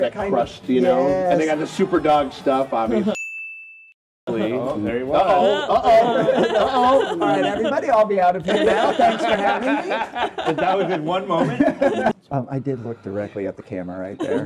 that crust, you know? Yes. And they got the super dog stuff, obviously. Oh, there you go. Uh-oh. All right, everybody, I'll be out of here now. Thanks for having me. That was in one moment. I did look directly at the camera right there.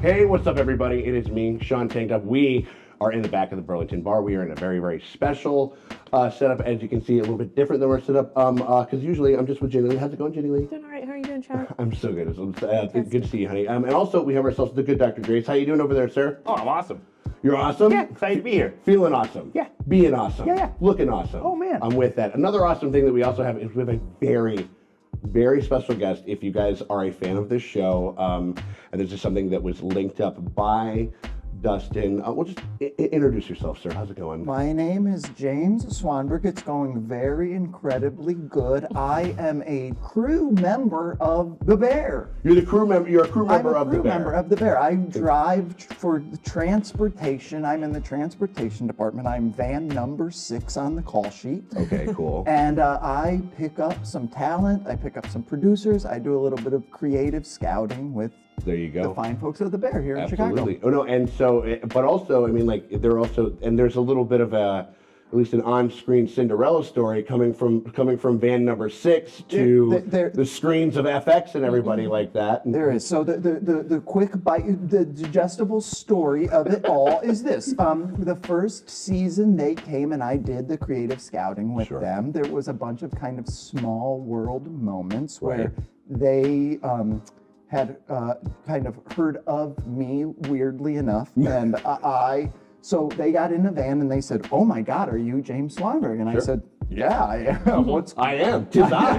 Hey, what's up, everybody? It is me, Sean Tanked Up. We are in the back of the Burlington Bar. We are in a very, very special setup. As you can see, a little bit different than our setup. Because usually I'm just with Jenny Lee. How's it going, Jenny Lee? Doing all right. How are you doing, Sean? I'm so good. Good to see you, honey. And also, we have ourselves the good Dr. Grace. How you doing over there, sir? Oh, I'm awesome. You're awesome? Yeah, excited to be here. Feeling awesome? Yeah. Being awesome? Yeah. Looking awesome? Oh, man. I'm with that. Another awesome thing that we also have is we have a very, very special guest. If you guys are a fan of this show, and this is something that was linked up by Dustin. Well, just introduce yourself, sir. How's it going? My name is James Swanberg. It's going very incredibly good. I am a crew member of the Bear. You're the crew member. You're a crew member of the Bear. I'm a crew member of the Bear. I drive for the transportation. I'm in the transportation department. I'm van number 6 on the call sheet. Okay, cool. And I pick up some talent. I pick up some producers. I do a little bit of creative scouting with There you go. the fine folks of the Bear here Absolutely. in Chicago. Oh no, and so, but also, I mean, like, they're also, and there's a little bit of a, at least an on-screen Cinderella story coming from van number 6 to the screens of FX and everybody like that. There is. So the quick bite, the digestible story of it all is this. The first season they came and I did the creative scouting with them. There was a bunch of kind of small world moments where they had kind of heard of me, weirdly enough, and so they got in a van and they said, "Oh my God, are you James Swanberg?" And I said, "Yeah, I am." I am. 'Tis I.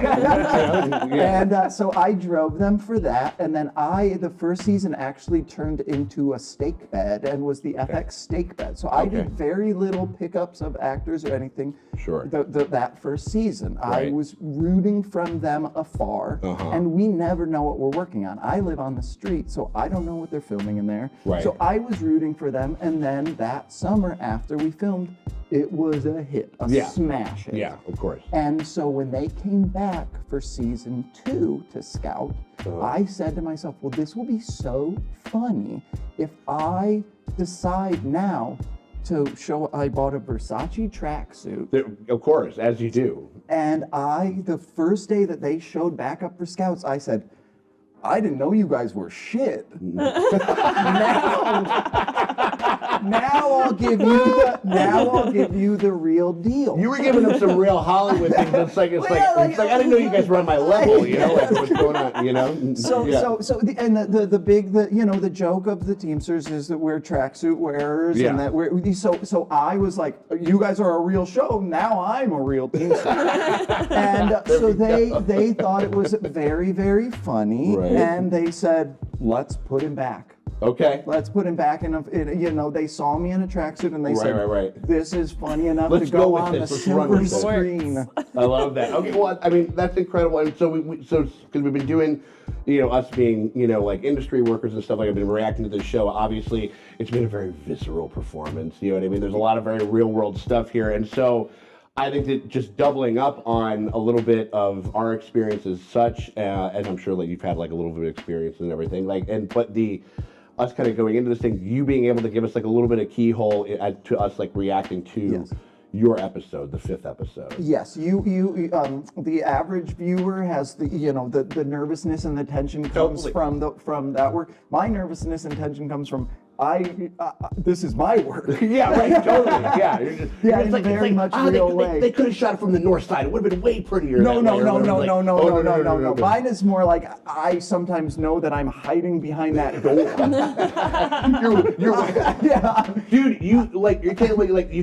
And so I drove them for that, and then the first season actually turned into a steak bed and was the FX steak bed. So I did very little pickups of actors or anything. Sure. That first season, I was rooting from them afar, and we never know what we're working on. I live on the street, so I don't know what they're filming in there. Right. So I was rooting for them, and then that summer after we filmed, it was a hit, a smash hit. Yeah, of course. And so when they came back for season 2 to scout, I said to myself, well, this will be so funny if I decide now to show, I bought a Versace tracksuit. Of course, as you do. And the first day that they showed back up for scouts, I said, I didn't know you guys were shit. Now I'll give you the real deal. You were giving them some real Hollywood things. It's like I didn't know you guys were on my level. You know, like what's going on. You know. The joke of the Teamsters is that we're tracksuit wearers, and that so I was like, you guys are a real show. Now I'm a real Teamster, and so they thought it was very, very funny, and they said, let's put him back. Okay. Let's put him back in they saw me in a tracksuit and they said, this is funny enough to go on the silver screen. I love that. Okay, well, I mean, that's incredible. And so because we've been doing, us being, like industry workers and stuff, like I've been reacting to this show. Obviously, it's been a very visceral performance. You know what I mean? There's a lot of very real world stuff here. And so I think that just doubling up on a little bit of our experiences such, and I'm sure that you've had like a little bit of experience and everything, but us kind of going into this thing, you being able to give us like a little bit of keyhole to us like reacting to your episode, the 5th episode. Yes, the average viewer has the nervousness and the tension comes from that work. My nervousness and tension comes from this is my work. Yeah, right, totally. Yeah, it's very much real way. They could have shot it from the north side. It would have been way prettier. No. Mine is more like I sometimes know that I'm hiding behind that door. Dude, you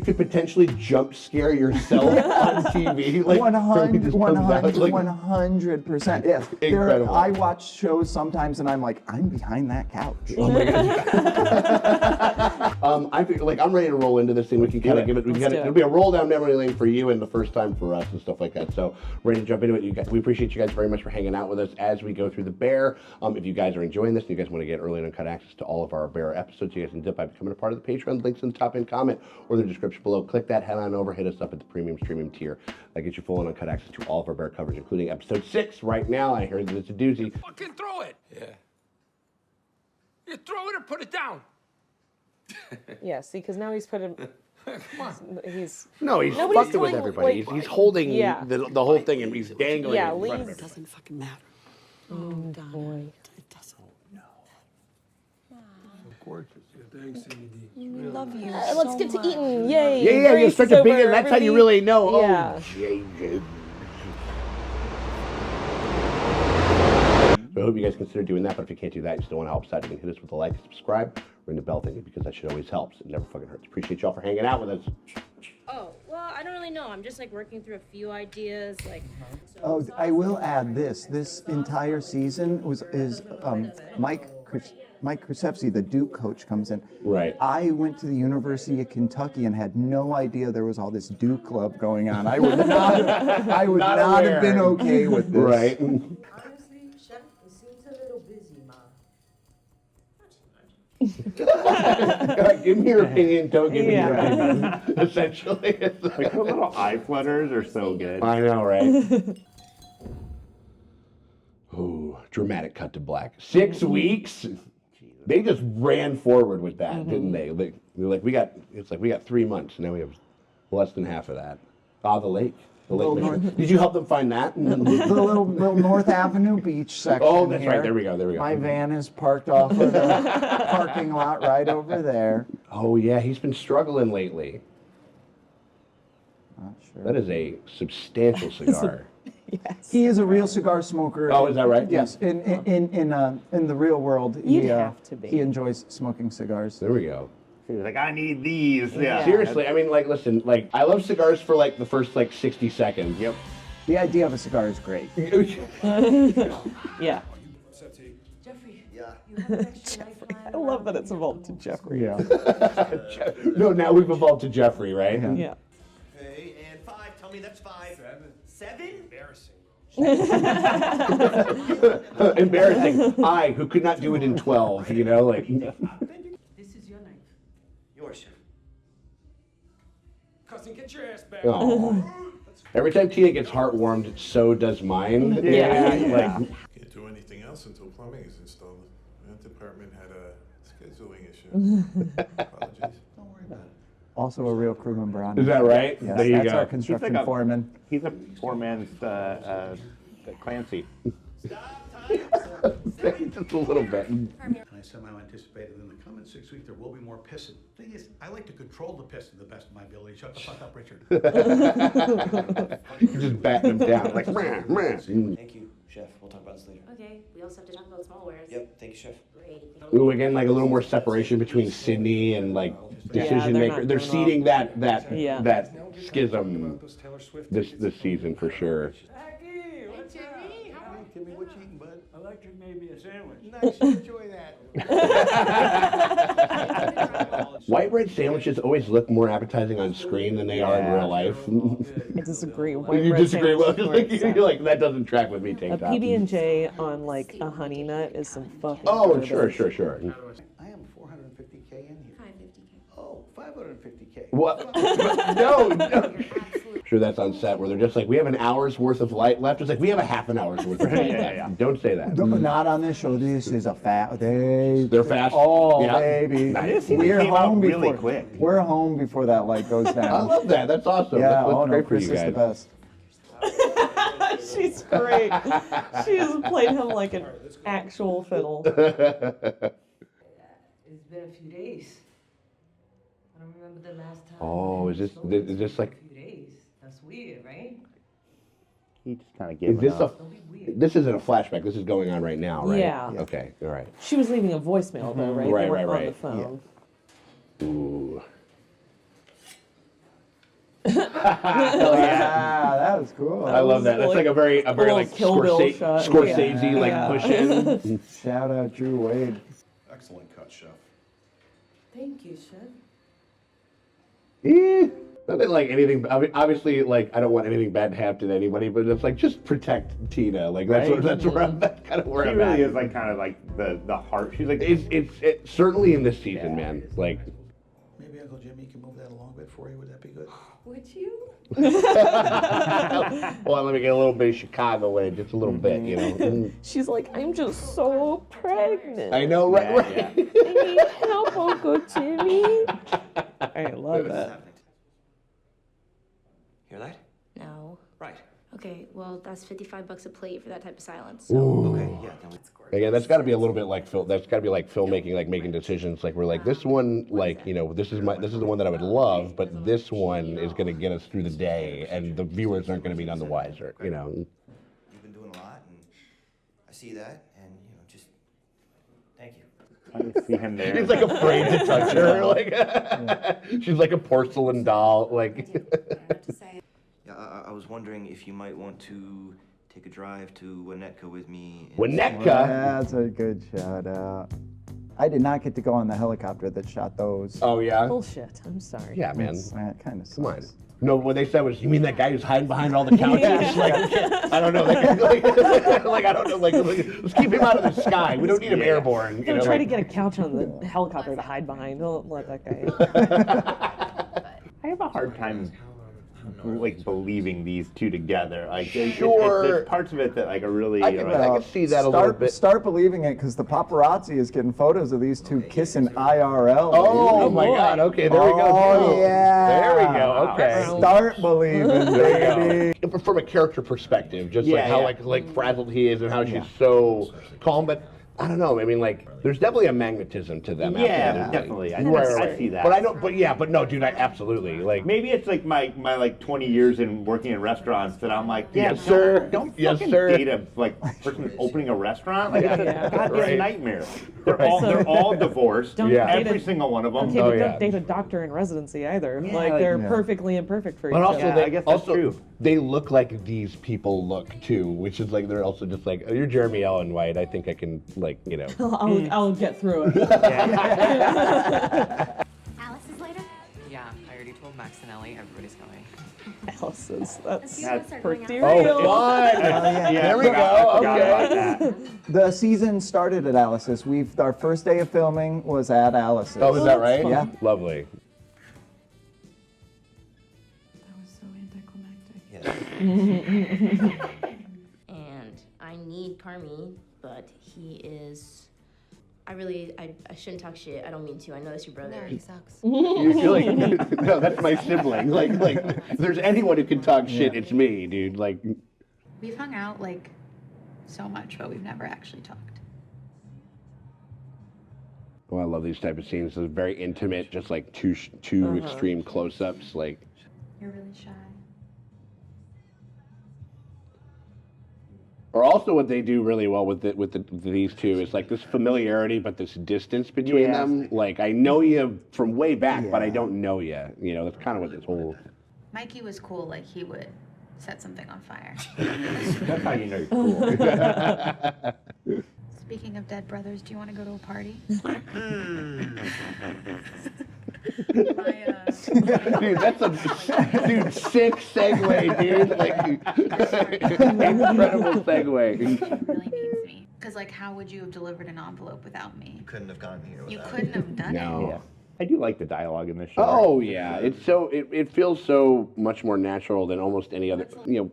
could potentially jump scare yourself on TV. 100%. Yes. Incredible. I watch shows sometimes and I'm like, I'm behind that couch. Oh my God. I feel like I'm ready to roll into this thing. We can kind of give it. It'll be a roll down memory lane for you and the first time for us and stuff like that. So ready to jump into it. You guys, we appreciate you guys very much for hanging out with us as we go through the Bear. If you guys are enjoying this and you guys want to get early and uncut access to all of our Bear episodes, you guys can do it by becoming a part of the Patreon. Links in the top end comment or the description below. Click that, head on over, hit us up at the premium streaming tier. That gets you full and uncut access to all of our Bear coverage, including episode 6 right now. I heard that it's a doozy. Fucking throw it. Yeah. You throw it or put it down. Yeah, see, because now he's put him. Come on. He's. No, he's Nobody's fucking with doing, everybody. like- he's holding Yeah. the whole thing and he's dangling Yeah, it in front of Lee's- everybody. Doesn't fucking matter. Oh, boy. It doesn't. Gorgeous. Yeah, thanks, Cindy. We love you. Let's get to eating. Yay. Yeah, you Grace start to over, begin. That's how you everybody- really know. Yeah. Oh, Jesus. So I hope you guys consider doing that, but if you can't do that, you still want to help us out, you can hit us with a like, subscribe, ring the bell thingy, because that shit always helps. It never fucking hurts. Appreciate y'all for hanging out with us. Oh, well, I don't really know. I'm just like working through a few ideas, like. Oh, I will add this. This entire season is Mike Krzyzewski, the Duke coach, comes in. Right. I went to the University of Kentucky and had no idea there was all this Duke love going on. I would not have been okay with this. Right. Honestly, Chef, it seems a little busy, Ma. Give me your opinion, don't give me your Yeah. opinion. Essentially. It's Like the little eye flutters are so good. I know, right? Ooh, dramatic cut to black. 6 weeks? They just ran forward with that, didn't they? They're like, we got 3 months. Now we have less than half of that. Ah, the lake. The lake. Michigan. Did you help them find that? The little North Avenue Beach section. Oh, that's right. here. There we go. There we go. My van is parked off of the parking lot right over there. Oh, yeah. He's been struggling lately. Not sure. That is a substantial cigar. Yes. He is a real cigar smoker. Oh, is that right? Yes. In the real world, You'd have to be. he enjoys smoking cigars. There we go. He was like, I need these. Yeah. Seriously, I mean, like, listen, like, I love cigars for, like, the first, like, 60 seconds. Yep. The idea of a cigar is great. Yeah. Jeffrey, you have an extra lifeline. I love that it's evolved to Jeffrey. Yeah. No, now we've evolved to Jeffrey, right? Yeah. Okay, and 5. Tell me that's 5. 7? Embarrassing. Embarrassing. I, who could not do it in 12, you know, like. This is your knife. Yours, Chef. Cousin, get your ass back. Oh. Every time Tina gets heartwarmed, so does mine. Yeah. Like, Can't do anything else until plumbing is installed. That department had a scheduling issue. Apologies. Don't worry about it. Also a real crewman Brown. is that right? Yes, There you that's go. our construction a- foreman. He's a poor man's Clancy. Just a little bit. And I somehow anticipated in the coming 6 weeks there will be more pissing. Thing is, I like to control the piss to the best of my ability. Shut the fuck up, Richard. You're just batting him down. Like, meh, meh. Thank you, Chef. We'll talk about this later. Okay, we also have to talk about small wares. Yep, thank you, Chef. Great. Ooh, again, like a little more separation between Sydney and like decision they're maker. not They're doing seeding that Yeah. that schism Those Taylor Swift this tickets. season for sure. Jackie, what's up? Timmy, what you eating, bud? Electric made me a sandwich. Nice, enjoy that. White bread sandwiches always look more appetizing on screen than they are in real life. I disagree. White You bread disagree? Well, sandwiches you're like that doesn't track with me. A Tank top. PB&J on like a honey nut is some fucking. Oh, garbage. sure. I am 450K in here. 550K. Oh, 550K. What? No. Sure, that's on set where they're just like, we have an hour's worth of light left. It's like, we have a half an hour's worth of light left. Don't say that. Not on this show. This is a They're fast? Oh, Yeah. baby. Nice. We're came out home really before. quick. We're home before that light goes I down. love that. That's awesome. Yeah. That's Oh no, great for Chris you is the guys. best. She's great. She has played him like an actual fiddle. It's been a few days. I don't remember the last time. Oh, is this like, A few days. That's weird, right? He just kind of is gave this up. Don't be weird. this isn't a flashback. This is going on right now, right? Yeah. Okay. All right. She was leaving a voicemail though, right? Right, They weren't right, on the right. phone. Ooh. Yeah, that was cool. I love that. That's like a very little like Kill Bill shot. Scorsese like Yeah. push in. Shout out Drew Wade. Excellent cut, Chef. Thank you, Chef. Not that like anything. Obviously, like I don't want anything bad to happen to anybody, but it's like just protect Tina. Like that's Right? that's where I'm, that's kind of where She I'm really at. is like kind of like the heart. She's like It's certainly in this season, Yeah. man. Like. Maybe Uncle Jimmy can move that along a bit for you. Would that be good? Would you? Well, let me get a little bit of Chicago in, just a little bit, you know. She's like, I'm just so pregnant. I know, right? Yeah, right. yeah. I need help, Uncle Jimmy. I love that. Hear that? No. Right. Okay, well, that's $55 a plate for that type of silence. Okay, yeah, then it's Again, that's got to be a little bit like that's got to be like filmmaking, like making decisions. Like we're like this one, like you know, this is the one that I would love, but this one is going to get us through the day, and the viewers aren't going to be none the wiser, you know. You've been doing a lot, and I see that, and you know, just thank you. I just see him there. He's like afraid to touch her, like she's like a porcelain doll, like. Yeah, I was wondering if you might want to take a drive to Winnetka with me. Winnetka? That's a good shout out. I did not get to go on the helicopter that shot those. Oh yeah. Bullshit. I'm sorry. Yeah, man. That kind of sucks. Come on. No, what they said was, you mean that guy who's hiding behind all the couches? Like, I don't know. Like, I don't know. Like, let's keep him out of the sky. We don't need him airborne. You Don't know, try to like, get a couch on the helicopter to hide behind. Don't let that guy in. I have a hard time like believing these two together. Like, Sure. there's parts of it that like are really. I can see that a little bit. Start believing it because the paparazzi is getting photos of these two kissing IRL. Oh baby. my God! Okay, there we go. Oh, yeah. There we go. Okay. Start believing, baby. From a character perspective, just Yeah, like how yeah. like frazzled he is and how she's so calm, but I don't know. I mean, like, there's definitely a magnetism to them. Yeah, absolutely. definitely. I see that. But I don't. But yeah, but no, dude. I absolutely like. Maybe it's like my like 20 years in working in restaurants that I'm like, yeah, Yes, sir. Don't Yes, fucking sir. date a like person opening a restaurant. Like it's a goddamn Right. nightmare. They're Right. all divorced. Don't Yeah. date Every a- single one of them. Okay, Oh, but yeah. don't date a doctor in residency either. Yeah, like like- they're Yeah. perfectly imperfect for each But other. also, Yeah, they, I guess that's also true. they look like these people look too, which is like they're also just like, oh, you're Jeremy Allen White. I think I can like you know. I'll get through it. Alice is later? Yeah, I already told Max and Ellie everybody's coming. Alice's. That's That's pretty Oh, real. fun! There we go. I forgot Okay. about that. The season started at Alice's. Our first day of filming was at Alice's. Oh, is that right? Yeah. Lovely. That was so anticlimactic. Yeah. And I need Carmi, but he is. I shouldn't talk shit. I don't mean to. I know that's your brother. No, he sucks. You feel like no, that's my sibling. Like if there's anyone who can talk shit, it's me, dude. Like We've hung out like so much, but we've never actually talked. oh, I love these type of scenes. It's very intimate, just like two extreme close-ups. Like You're really shy. or also what they do really well with these two is like this familiarity, but this distance between Yeah. them. Like I know you from way back, but I Yeah. don't know you. You know, that's kind of what this whole. Mikey was cool, like he would set something on fire. That's how you know you're cool. Speaking of dead brothers, do you want to go to a party? Dude, that's a sick segue, dude. Like incredible segue. really needs me. Because like, how would you have delivered an envelope without me? You couldn't have gotten here You without couldn't have done No. Yeah. I do like the dialogue in this show. Oh yeah, it's so it feels so much more natural than almost any other. You know,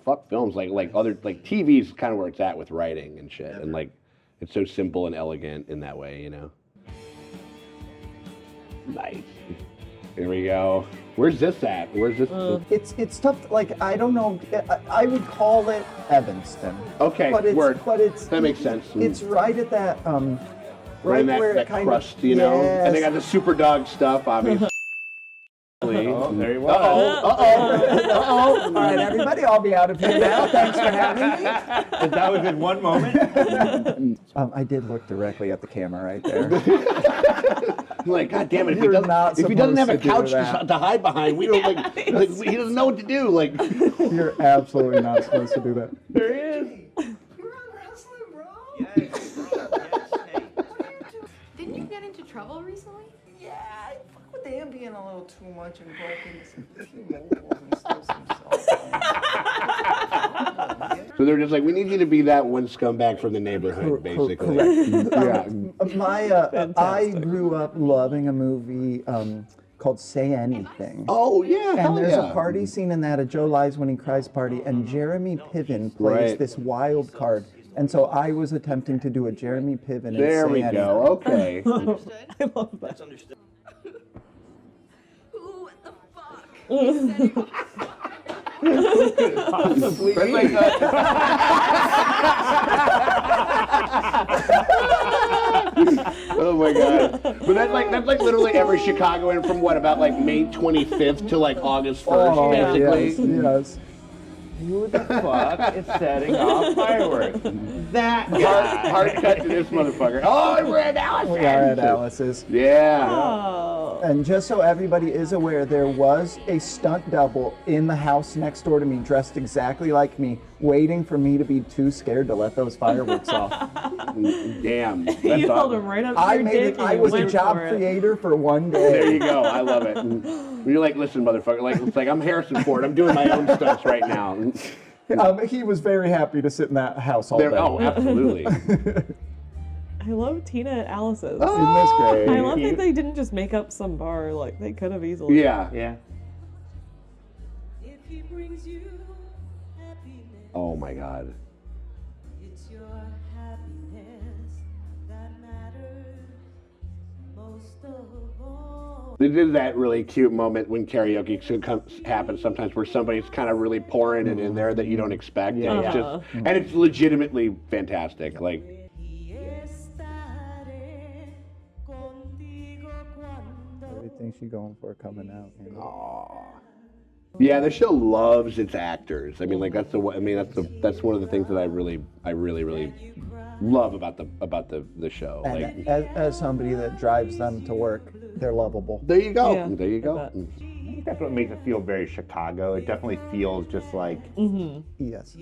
fuck films like other like TV's kind of where it's at with writing and shit, and like it's so simple and elegant in that way. You know. Nice. Here we go. Where's this at? Where's this? It's tough. Like I don't know. I would call it Evanston. Okay, But it's word. but it's That makes sense. It's right at that Right in where that it kind crust, of, you know. Yes. And they got the super dog stuff, obviously. Oh, there he was. Uh-oh. All right, everybody, I'll be out of here now. Thanks for having me. That was in one moment. I did look directly at the camera right there. I'm like, God damn it! You're not If he doesn't have a supposed to do couch that. to hide behind, we don't like he doesn't know what to do. Like, You're absolutely not supposed to do that. There he is. You're on wrestling, bro. Yes, bro, yes, hey. Didn't you get into trouble recently? Yeah, I fuck with him being a little too much and broken some T-Mobiles and still some cell phones. So they're just like, we need you to be that one scumbag from the neighborhood, basically. Yeah. I grew up loving a movie called Say Anything. Oh, yeah, And there's a party scene in that, a Joe Lies When He Cries party, and Jeremy Piven plays this wild card. And so I was attempting to do a Jeremy Piven. There we go. Okay. I love that. That's understood. Ooh, what the fuck? Possibly. That's like, oh my god! But that's like literally every Chicagoan from what, about like May 25th to like August 1st, basically. Yes. Who the fuck is setting off fireworks? That guy. Hard cut to this motherfucker. Oh, we're at Alice. We are at Alice's. Yeah. Oh. And just so everybody is aware, there was a stunt double in the house next door to me, dressed exactly like me, waiting for me to be too scared to let those fireworks off. Damn. That's You held awesome. him right up to I your made dick it. and I you was a went job for it. creator for one day. There you go. I love it. And you're like, listen, motherfucker. Like, it's like I'm Harrison Ford. I'm doing my own stunts right now. He was very happy to sit in that house all day. Oh, absolutely. I love Tina at Alice's. Isn't this great? I love that they didn't just make up some bar. Like, they could have easily. Yeah. Yeah. Oh my god. It's your happiness that matters most of all. They did that really cute moment when karaoke happens sometimes, where somebody's kind of really pouring it in there that you don't expect, and it's just, and it's legitimately fantastic. Like, Everything she's going for coming out. You know? yeah, the show loves its actors. I mean, like that's one of the things that I really love about the show. And Like, as somebody that drives them to work, they're lovable. there you go. Yeah, There you go. I bet. I think that's what makes it feel very Chicago. It definitely feels just like Yes.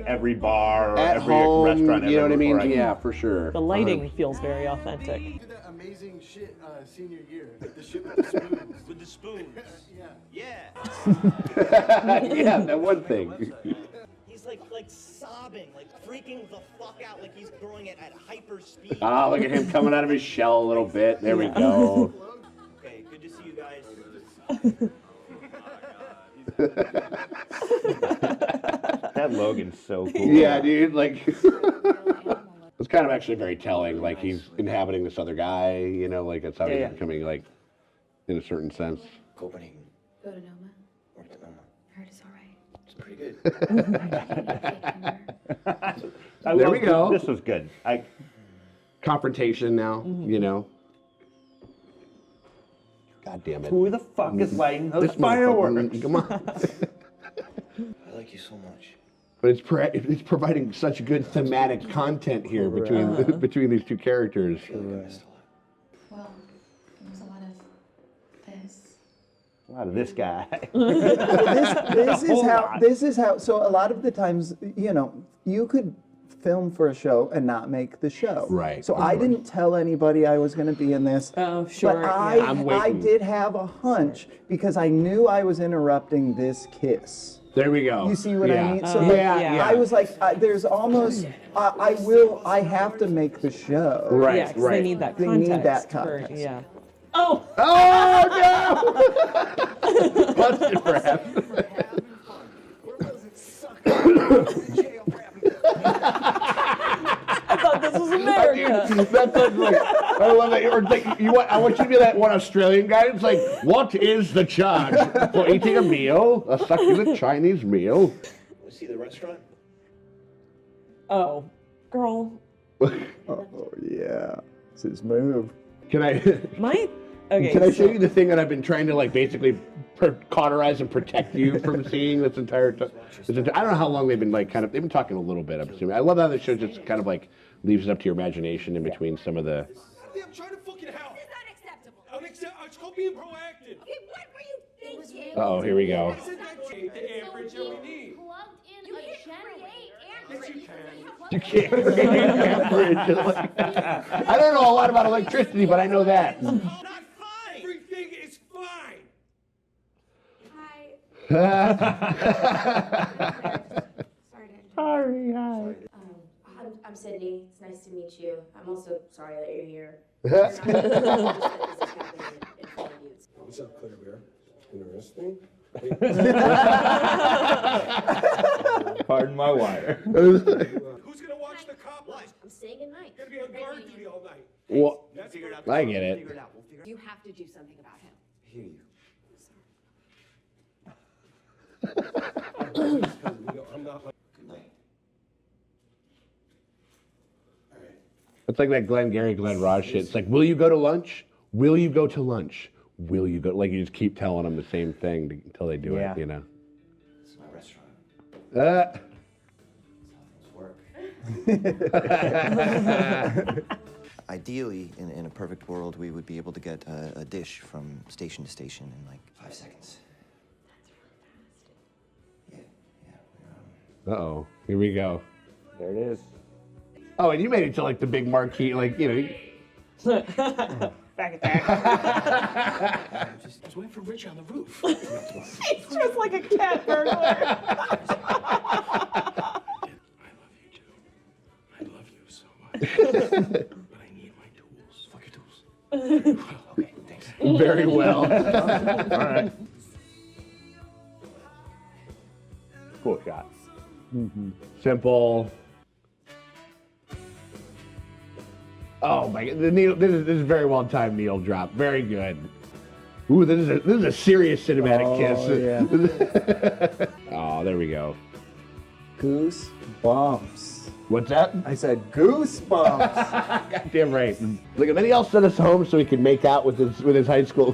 every bar or At every home, restaurant. you know what I mean? Right. Yeah, for sure. The lighting feels very authentic. You did that amazing shit senior year. The shit with the spoons. With the spoons. Yeah. Yeah, that one thing. He's like sobbing, like freaking the fuck out, like he's throwing it at hyper speed. Ah, look at him coming out of his shell a little bit. There we go. Okay, good to see you guys. That Logan's so cool. Yeah, dude. Like, it's kind of actually very telling. Like, he's inhabiting this other guy. You know, like that's how he's becoming, like, in a certain sense. Copenhagen. Go to Noma. Worked at Noma. Heard it's all right. It's pretty good. There we go. This was good. Confrontation now, you know. God damn it. Who the fuck is lighting those This fireworks? motherfucker, come on. I like you so much. But it's providing such good thematic content here between these two characters. Well, there was a lot of this. A lot of this guy. This is how. So a lot of the times, you know, you could film for a show and not make the show. Right. So I didn't tell anybody I was going to be in this. Oh, sure. But I'm I waiting. did have a hunch because I knew I was interrupting this kiss. There we go. You see what Yeah. I mean? So yeah. I was like, there's almost, I have to make the show. Right, Yeah, 'cause right. they need that They context. need that for- context. yeah. Oh! Oh no! Busted for half. I thought this was America. That's like, I love it. Or like, I want you to be that one Australian guy. It's like, what is the charge for eating a meal, a succulent Chinese meal? Want to see the restaurant? Oh, girl. Oh, yeah. It's his move. Can I? Okay. Can I show you the thing that I've been trying to like basically cauterize and protect you from seeing this entire time? I don't know how long they've been like they've been talking a little bit. I'm assuming. I love how the show just kind of like leaves it up to your imagination in between some of the. I'm trying to fucking help. This is unacceptable. It's called being proactive. Okay, what were you thinking? Oh, here we go. Isn't that the amperage that we need? Plugged in a create Yes, you can. You can't create an amperage. I don't know a lot about electricity, but I know that. Not fun. Sorry, hi. I'm Sydney. It's nice to meet you. I'm also sorry that you're here. You're not just that this is happening in front of you. What's up, Claire Bear? Interesting. Pardon my wire. Who's gonna watch the cop lights? I'm staying at night. Gonna be on guard duty all night. Well, That's figured out. I get it. Figure it out. We'll figure it You have to do something about him. out. Hear you. I'm not like. Good night. It's like that Glenn Ross shit. It's like, will you go to lunch? Will you go to lunch? Will you go? Like, you just keep telling them the same thing until they do it, you know? This is my restaurant. Work. Ideally, in a perfect world, we would be able to get a dish from station to station in like 5 seconds. Uh-oh. Here we go. There it is. Oh, and you made it to like the big marquee, like, you know. Back attack. I was waiting for Rich on the roof. He's just like a cat burglar. I love you so much. But I need my tools. Fuck your tools. Okay, thanks. Very well. All right. Cool shot. Simple. Oh my God! The needle. This is very well timed needle drop. Very good. Ooh, this is a serious cinematic kiss. Yeah. Oh, there we go. Goosebumps. What's that? I said goosebumps. Goddamn right. Look, and then he all sent us home so he could make out with his high school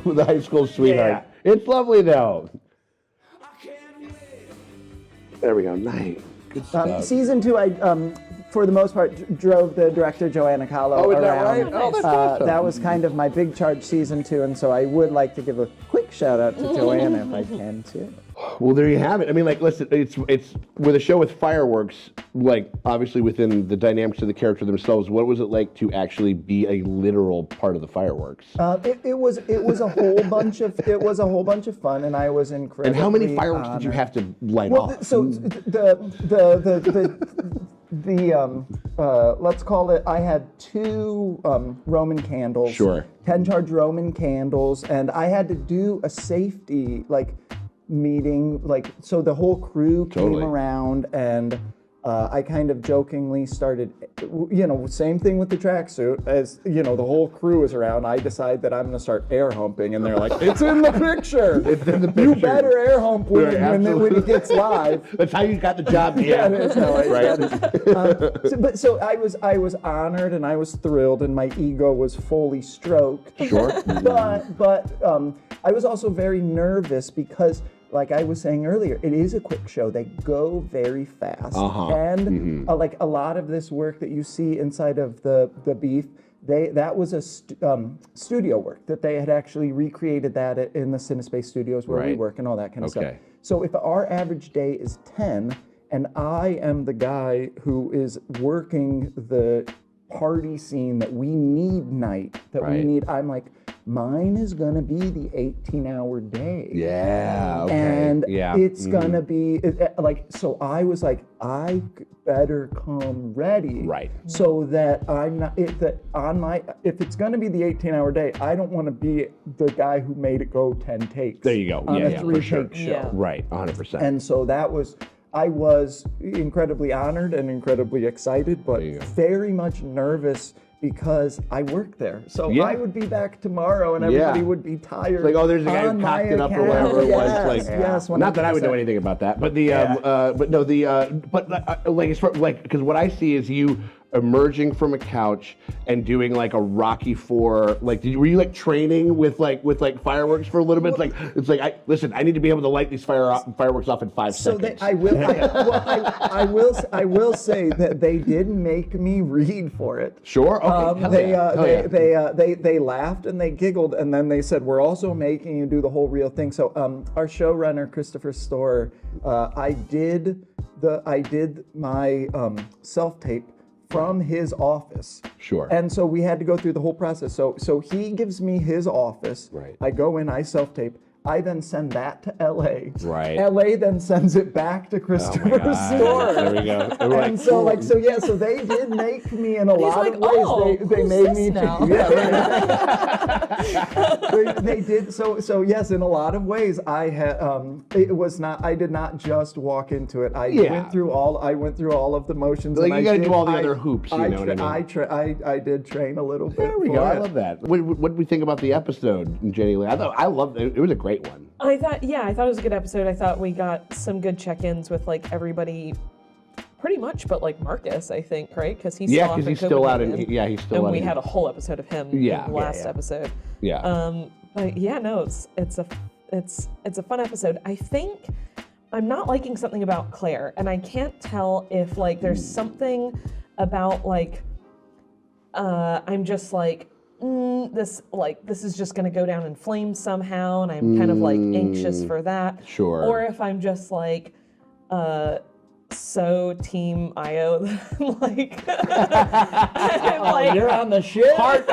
sweetheart. Yeah. It's lovely though. There we go. Nice. Good stuff. Season 2, I for the most part drove the director Joanna Kahlo Oh, is that around. right? Oh, that's awesome. That was kind of my big charge season 2, and so I would like to give a quick shout out to Joanna if I can too. Well, there you have it. I mean, like, listen, it's with a show with fireworks, like, obviously within the dynamics of the character themselves, what was it like to actually be a literal part of the fireworks? It was a whole bunch of fun, and I was incredibly. And how many fireworks did you have to light off? So let's call it. I had 2 Roman candles. Sure. 10 charge Roman candles, and I had to do a safety meeting, so the whole crew came around, and I kind of jokingly started, same thing with the tracksuit, as, the whole crew is around. I decide that I'm going to start air humping, and they're like, it's in the picture. It's in the picture. You better air hump when it gets live. That's how you got the job, man. Yeah, that's how I Right. So I was honored, and I was thrilled, and my ego was fully stroked. Sure. But I was also very nervous because, like I was saying earlier, it is a quick show. They go very fast. And like a lot of this work that you see inside of the Beef, that was a studio work that they had actually recreated that in the Cinespace studios where we work and all that kind of stuff. So if our average day is 10, and I am the guy who is working the party scene that we need I'm like, mine is gonna be the 18-hour day. Yeah, okay. And yeah. it's gonna be so I was like, I better come ready. Right. So that I'm not if it's gonna be the 18-hour day, I don't want to be the guy who made it go 10 takes. There you go. On a 3-take sure. show. Yeah. Right, 100%. And so I was incredibly honored and incredibly excited, but very much nervous because I work there. So I would be back tomorrow and everybody would be tired. It's like, oh, there's a guy who cocked it up or whatever it was. Like, yes, not that I would know anything about that, but because what I see is you emerging from a couch and doing like a Rocky IV. Like, were you like training with fireworks for a little bit? It's like I need to be able to light these fireworks off in 5 seconds. I will say that they did make me read for it. Sure. Okay. They laughed and they giggled, and then they said, "We're also making you do the whole real thing." So our showrunner Christopher Storer, I did my self-tape from his office. Sure. And so we had to go through the whole process. So he gives me his office. Right. I go in, I self-tape. I then send that to LA. Right. LA then sends it back to Christopher's God. store. There we go. And we're And so so they did make me in a lot like, of ways. "Oh, they who's made this me now?" they did so yes, in a lot of ways I had I did not just walk into it. I went through all of the motions. Like and you got to did- do all the other hoops, you know what I mean? I did train a little bit. There we for go. I it. love that. What did we think about the episode, Jenny Lee? I loved it. It was a great one. I thought it was a good episode. I thought we got some good check-ins with like everybody, pretty much, but like Marcus, I think, right? Because he's still off in he's still out in Copenhagen. he's still and out. we in- had a whole episode of him Yeah. in the last episode. Yeah. But yeah, no, it's a fun episode. I think I'm not liking something about Claire, and I can't tell if like there's something about like I'm just like this is just gonna go down in flames somehow, and I'm kind of like anxious for that. Sure. Or if I'm just like so team IO like I'm like You're on the ship. hard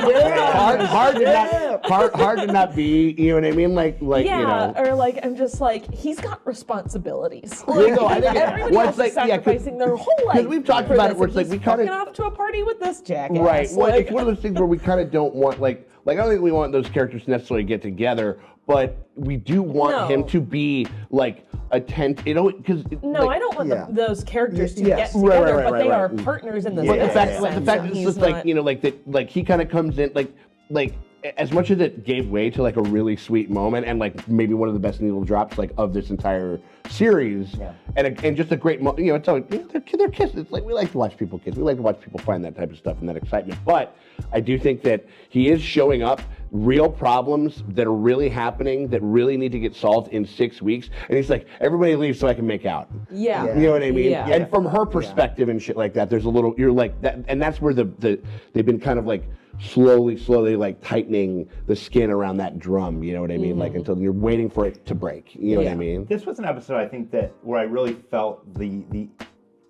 to not be. You know what I mean? Like yeah, you know. or like I'm just like he's got responsibilities. There you go. I think Everybody well, else it's is like- yeah, 'cause- sacrificing their whole life. Because we've talked for about this, it, where it's and like we he's kind fucking of off to a party with this jackass. right. Well, Like, it's one of those things where we kind of don't want like I don't think we want those characters to necessarily get together, but we do want him to be like attentive. You know, because no, I don't want those characters to get Right, together, right, but right, they right. are partners in the But the fact, sense the fact that is he's just like not- you know, like that, like he kind of comes in, like as much as it gave way to like a really sweet moment and like maybe one of the best needle drops like of this entire series, and just a great moment. You know, it's always, they're kissing. It's like we like to watch people kiss. We like to watch people find that type of stuff and that excitement. But I do think that he is showing up real problems that are really happening that really need to get solved in 6 weeks. And he's like, everybody leave so I can make out. Yeah. You know what I mean? Yeah. And from her perspective and shit like that, there's a little, you're like that, and that's where they've been kind of like slowly like tightening the skin around that drum, you know what I mean? Like until you're waiting for it to break, you know what I mean? This was an episode I think that where I really felt the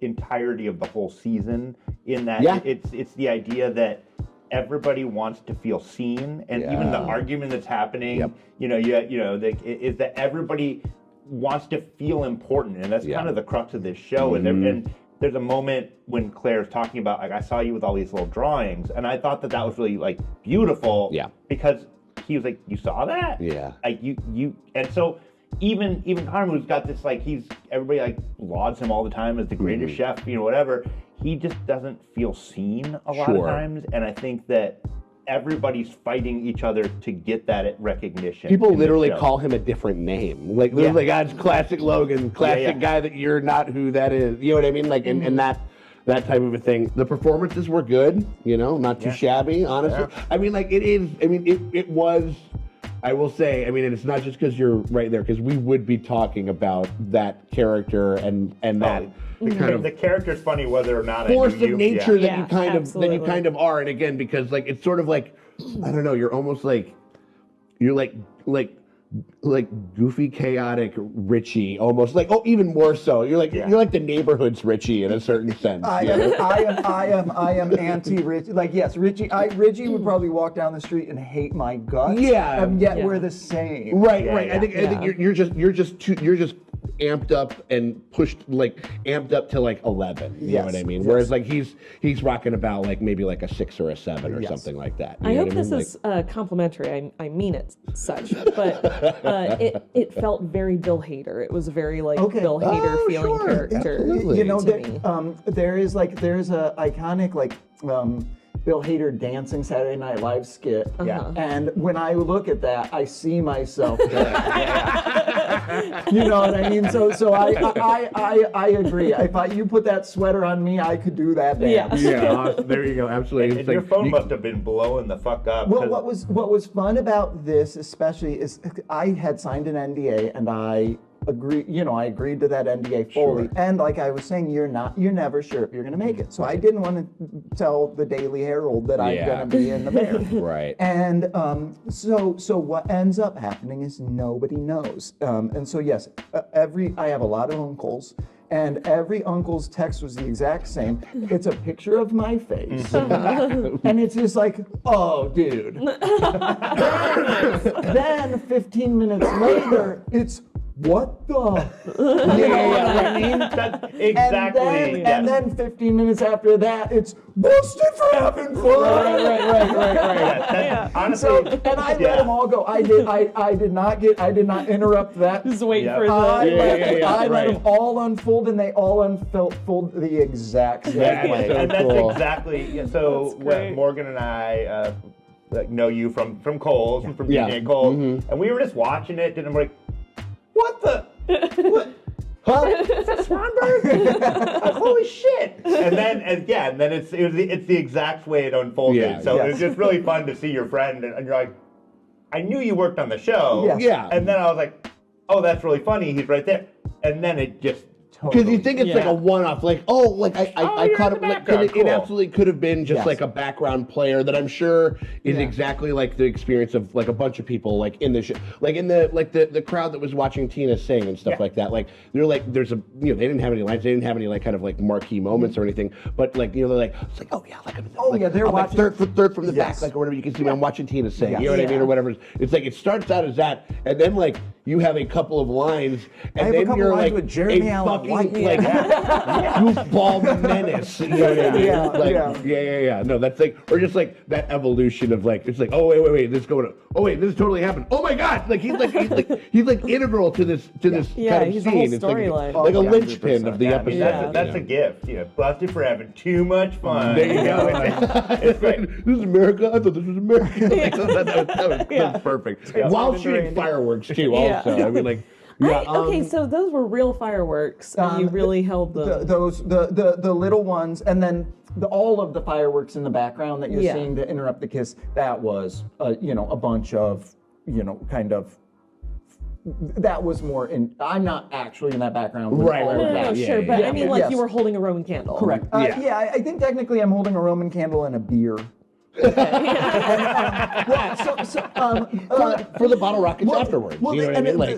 entirety of the whole season in that it's the idea that everybody wants to feel seen, and even the argument that's happening, is that everybody wants to feel important, and that's kind of the crux of this show. And there's a moment when Claire's talking about like I saw you with all these little drawings, and I thought that was really like beautiful. Yeah. Because he was like, you saw that? Yeah. Like you, and so even Carmen, who's got this like everybody like lauds him all the time as the greatest chef, whatever. He just doesn't feel seen a lot of times, and I think that everybody's fighting each other to get that recognition. People literally call him a different name. Like, they're like, it's classic Logan, classic guy that you're not who that is. You know what I mean? Like, and that type of a thing. The performances were good, not too shabby, honestly. Yeah. I mean, like, it was, I will say, and it's not just because you're right there, because we would be talking about that character and that kind of the character's funny whether or not force of nature that you absolutely. kind of are. And again, because like it's sort of like I don't know, you're almost like you're like goofy, chaotic Richie, almost like even more so. You're like the neighborhood's Richie in a certain sense. I am anti Richie. Like yes, Richie would probably walk down the street and hate my guts. Yeah. And yet we're the same. Right. I think you're just amped up and amped up to like 11. You know what I mean? Yes. Whereas like he's rocking about like maybe like a 6 or a 7 or something like that. You I know hope what this mean? is complimentary. I mean it such, but it felt very Bill Hader. It was very like Bill Hader feeling character. Absolutely. There's a iconic Bill Hader dancing Saturday Night Live skit. And when I look at that, I see myself there. You know what I mean? So I agree. If you put that sweater on me, I could do that dance. There you go. Absolutely. And your phone must have been blowing the fuck up. Well, what was fun about this, especially, is I had signed an NDA and I agreed to that NDA fully. And like I was saying, you're never sure if you're going to make it. So I didn't want to tell the Daily Herald that I'm going to be in the Bear. Right. And so what ends up happening is nobody knows. And so yes, I have a lot of uncles, and every uncle's text was the exact same. It's a picture of my face, and it's just like, oh, dude. Then 15 minutes later, it's what the? You know what I mean? That's exactly. And then 15 minutes after that, it's busted for having fun. Right. Honestly, So, and I let them all go. I did not interrupt that. Just wait for I let them all unfold, and they all unfold the exact same way. And that's exactly. So when Morgan and I know you from Cole's and from DJ Cole, and we were just watching it, and I'm like, what the? What? Huh? Is that Swanberg? Like, holy shit! And then it's the exact way it unfolded. Yeah, so it was just really fun to see your friend, and you're like, I knew you worked on the show. Yes. Yeah. And then I was like, oh, that's really funny. He's right there. And then it just. Because you think it's like a one-off, like, I caught up. Like, it absolutely could have been just like a background player that I'm sure is exactly like the experience of like a bunch of people like in the show, like in the crowd that was watching Tina sing and stuff like that. Like they're like, there's a they didn't have any lines, they didn't have any like kind of like marquee moments or anything, but like they're like, it's like they're watching third from the back, like or whatever. You can see me, I'm watching Tina sing, you know what I mean, or whatever. It's like it starts out as that, and then like you have a couple of lines, and then you're like with Jeremy Allen fucking like goofball menace. You know what I mean? Yeah. No, that's like, or just like that evolution of like, it's like, oh wait, this is going on. Oh wait, this totally happened. Oh my God! Like he's like integral to this kind of he's the whole scene. It's storyline. like a linchpin of the episode. That's a gift. Busted for having too much fun. There you go. It's great. This is America. I thought this was America. That was perfect. While shooting fireworks too. Also, I mean like. Yeah, okay, so those were real fireworks, and you really held them. The little ones, and then all of the fireworks in the background that you're seeing to interrupt the kiss. That was a bunch of kind of. That was more in. I'm not actually in that background. With all of that. Sure, but I mean, like you were holding a Roman candle. Correct. I think technically I'm holding a Roman candle and a beer. For the bottle rockets afterwards. Well, you know what I mean? Like,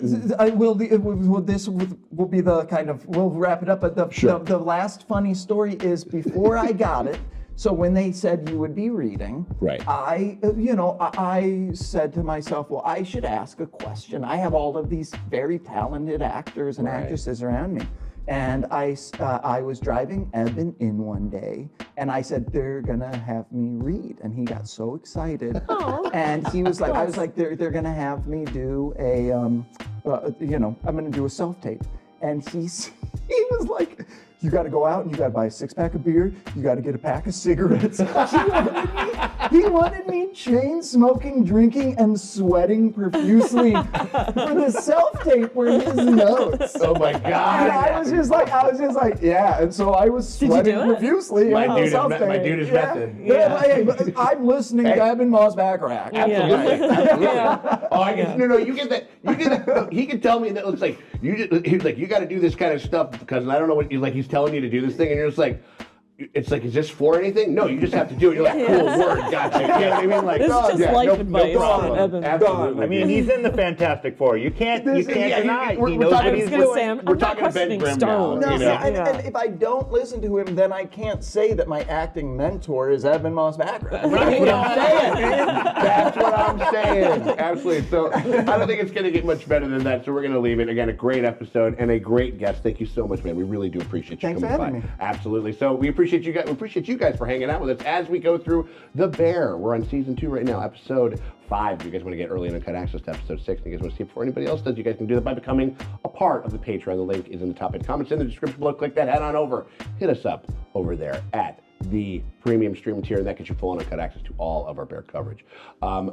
this will be the kind of, we'll wrap it up, but the last funny story is before I got it, so when they said you would be reading, right. I said to myself, well, I should ask a question. I have all of these very talented actors and actresses around me. And I was driving Eben in one day, and I said, they're gonna have me read. And he got so excited. And he was like, I was like, they're gonna have me do a, I'm gonna do a self-tape. And he was like, you gotta go out and you gotta buy a 6-pack of beer, you gotta get a pack of cigarettes. He wanted me chain smoking, drinking, and sweating profusely for the self-tape were his notes. Oh my God. And I was just like, yeah. And so I was sweating profusely. My dude is method. Yeah. But I'm listening to Eben Moss Backrack. Absolutely. Oh, I guess, no, you get that. No, he can tell me that it's like, he was like, you got to do this kind of stuff because I don't know what he's telling you to do this thing, and you're just like, it's like, is this for anything? No, you just have to do it. You're like, cool, word, gotcha. You know what I mean? Like, this is just life advice. No problem. Absolutely. I mean, he's in the Fantastic Four. You can't deny. He knows what he's doing. We're talking Ben Grimm now. And if I don't listen to him, then I can't say that my acting mentor is Eben Moss Backrack. That's what I'm saying. That's what I'm saying. Absolutely. So I don't think it's going to get much better than that. So we're going to leave it. Again, a great episode and a great guest. Thank you so much, man. We really do appreciate you coming by. Thanks for having me. Absolutely. So we appreciate you guys. We appreciate you guys for hanging out with us as we go through The Bear. We're on season 2 right now, episode 5. If you guys want to get early and uncut access to episode 6, and you guys want to see it before anybody else does, you guys can do that by becoming a part of the Patreon. The link is in the top of the comments in the description below. Click that, head on over, hit us up over there at the premium streaming tier, and that gets you full and uncut access to all of our Bear coverage.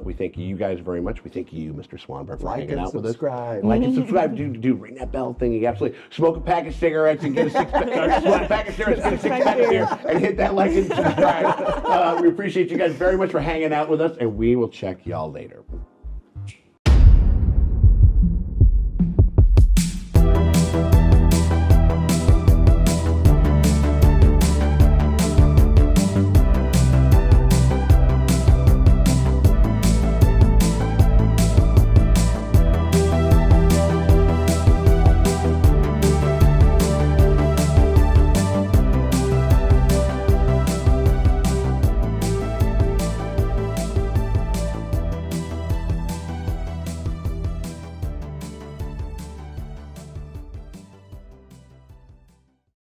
We thank you guys very much. We thank you, Mr. Swanberg, for hanging out with us. Like and subscribe. Dude, ring that bell thingy. Absolutely. Smoke a pack of cigarettes and get a 6-pack. Smoke a pack of cigarettes, get a 6-pack of beer, and hit that like and subscribe. We appreciate you guys very much for hanging out with us, and we will check y'all later.